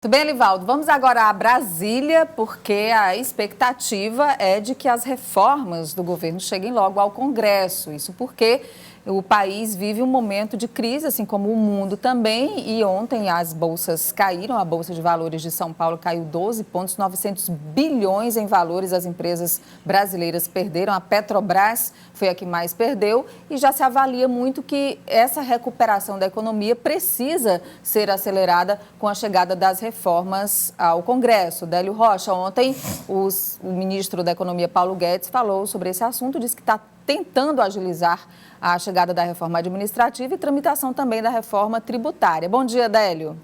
Muito bem, Elivaldo. Vamos agora a Brasília, porque a expectativa é de que as reformas do governo cheguem logo ao Congresso. Isso porque o país vive um momento de crise, assim como o mundo também. E ontem as bolsas caíram. A Bolsa de Valores de São Paulo caiu 12 pontos, 900 bilhões em valores. As empresas brasileiras perderam. A Petrobras foi a que mais perdeu. E já se avalia muito que essa recuperação da economia precisa ser acelerada com a chegada das reformas ao Congresso. Délio Rocha, ontem o ministro da Economia, Paulo Guedes, falou sobre esse assunto, disse que está tentando agilizar a chegada da reforma administrativa e tramitação também da reforma tributária. Bom dia, Délio.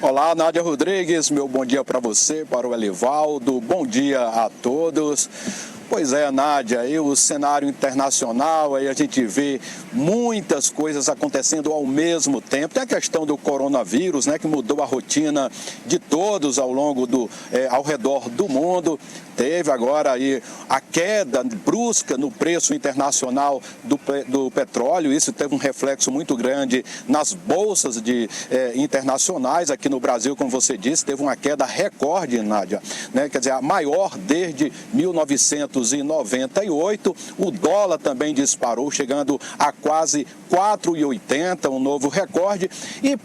Olá, Nádia Rodrigues, meu bom dia para você, para o Elivaldo, bom dia a todos. Pois é, Nádia, aí o cenário internacional, aí a gente vê muitas coisas acontecendo ao mesmo tempo. Tem a questão do coronavírus, né, que mudou a rotina de todos ao redor do mundo. Teve agora aí a queda brusca no preço internacional do petróleo. Isso teve um reflexo muito grande nas bolsas internacionais. Aqui no Brasil, como você disse, teve uma queda recorde, Nádia, né? Quer dizer, a maior desde 1998. O dólar também disparou, chegando a quase 4,80, um novo recorde. E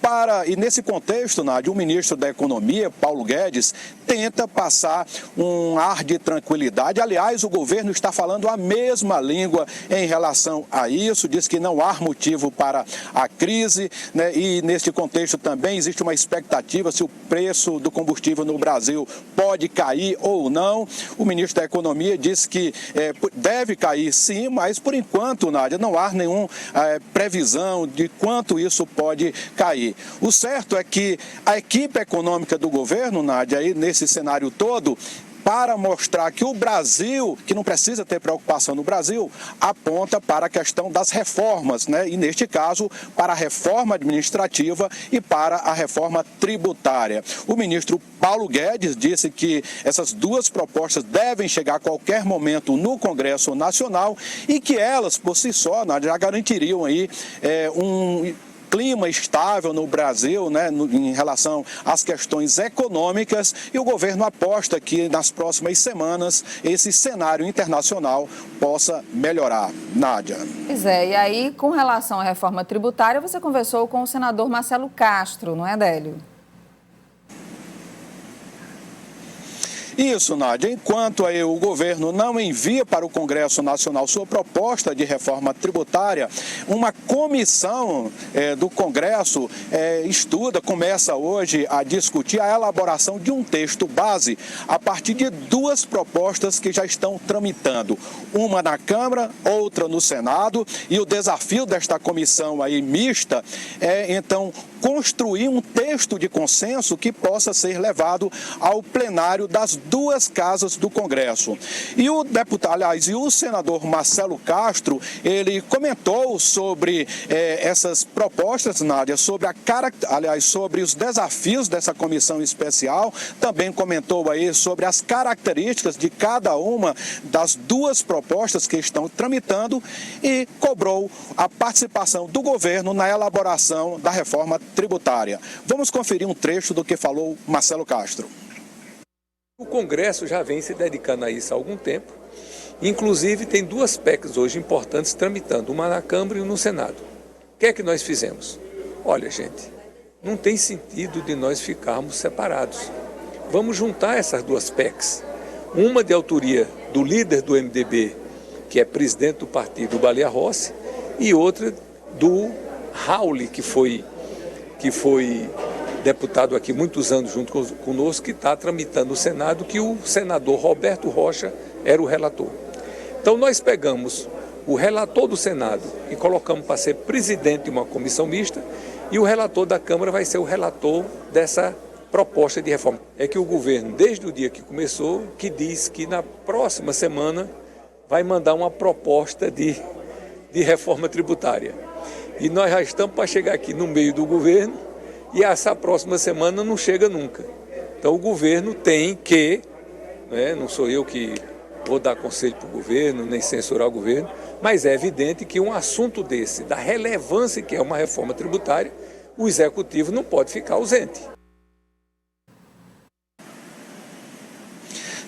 nesse contexto, Nádia, o ministro da Economia, Paulo Guedes, tenta passar um ar de tranquilidade. Aliás, o governo está falando a mesma língua em relação a isso, diz que não há motivo para a crise, né? E neste contexto também existe uma expectativa se o preço do combustível no Brasil pode cair ou não. O ministro da Economia disse que deve cair sim, mas por enquanto, Nádia, não há nenhuma previsão de quanto isso pode cair. O certo é que a equipe econômica do governo, Nádia, aí nesse cenário todo, para mostrar que o Brasil, que não precisa ter preocupação no Brasil, aponta para a questão das reformas, né? E neste caso, para a reforma administrativa e para a reforma tributária. O ministro Paulo Guedes disse que essas duas propostas devem chegar a qualquer momento no Congresso Nacional e que elas, por si só, já garantiriam aí um clima estável no Brasil, né, em relação às questões econômicas, e o governo aposta que nas próximas semanas esse cenário internacional possa melhorar. Nádia. Pois é, e aí com relação à reforma tributária, você conversou com o senador Marcelo Castro, não é, Délio? Isso, Nádia. Enquanto aí o governo não envia para o Congresso Nacional sua proposta de reforma tributária, uma comissão do Congresso começa hoje a discutir a elaboração de um texto base a partir de duas propostas que já estão tramitando. Uma na Câmara, outra no Senado, e o desafio desta comissão aí mista é, então, construir um texto de consenso que possa ser levado ao plenário das duas casas do Congresso. E o senador Marcelo Castro, ele comentou sobre essas propostas, Nádia, sobre os desafios dessa comissão especial, também comentou aí sobre as características de cada uma das duas propostas que estão tramitando e cobrou a participação do governo na elaboração da reforma tributária. Vamos conferir um trecho do que falou Marcelo Castro. O Congresso já vem se dedicando a isso há algum tempo. Inclusive, tem duas PECs hoje importantes tramitando, uma na Câmara e uma no Senado. O que é que nós fizemos? Olha, gente, não tem sentido de nós ficarmos separados. Vamos juntar essas duas PECs. Uma de autoria do líder do MDB, que é presidente do partido, Baleia Rossi, e outra do Rauli, que foi deputado aqui muitos anos junto conosco, que está tramitando no Senado, que o senador Roberto Rocha era o relator. Então nós pegamos o relator do Senado e colocamos para ser presidente de uma comissão mista, e o relator da Câmara vai ser o relator dessa proposta de reforma. É que o governo, desde o dia que começou, que diz que na próxima semana vai mandar uma proposta de reforma tributária. E nós já estamos para chegar aqui no meio do governo, e essa próxima semana não chega nunca. Então o governo tem que, não sou eu que vou dar conselho para o governo, nem censurar o governo, mas é evidente que um assunto desse, da relevância que é uma reforma tributária, o Executivo não pode ficar ausente.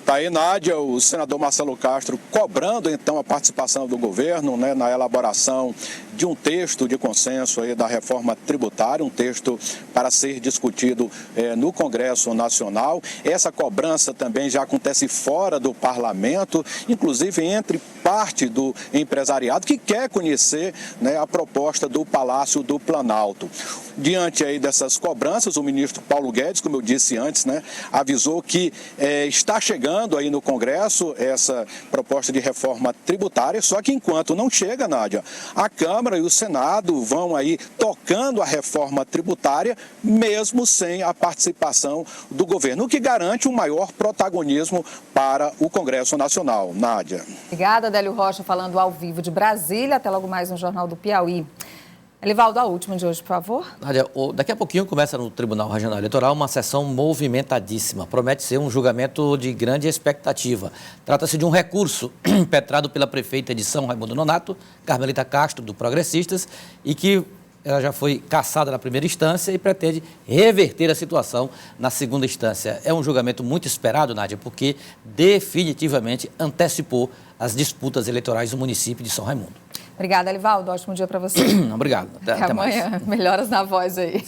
Tá aí, Nádia, o senador Marcelo Castro cobrando, então, a participação do governo, né, na elaboração de um texto de consenso aí da reforma tributária, um texto para ser discutido no Congresso Nacional. Essa cobrança também já acontece fora do parlamento, inclusive entre parte do empresariado que quer conhecer, né, a proposta do Palácio do Planalto. Diante aí dessas cobranças, o ministro Paulo Guedes, como eu disse antes, né, avisou que está chegando aí no Congresso essa proposta de reforma tributária, só que enquanto não chega, Nádia, a Câmara e o Senado vão aí tocando a reforma tributária, mesmo sem a participação do governo, o que garante um maior protagonismo para o Congresso Nacional. Nádia. Obrigada, Adélio Rocha, falando ao vivo de Brasília. Até logo mais no Jornal do Piauí. Elivaldo, a última de hoje, por favor. Nádia, daqui a pouquinho começa no Tribunal Regional Eleitoral uma sessão movimentadíssima. Promete ser um julgamento de grande expectativa. Trata-se de um recurso impetrado pela prefeita de São Raimundo Nonato, Carmelita Castro, do Progressistas, e que ela já foi cassada na primeira instância e pretende reverter a situação na segunda instância. É um julgamento muito esperado, Nádia, porque definitivamente antecipou as disputas eleitorais do município de São Raimundo. Obrigada, Elivaldo. Ótimo dia para você. Obrigado. Até amanhã. Mais. Melhoras na voz aí.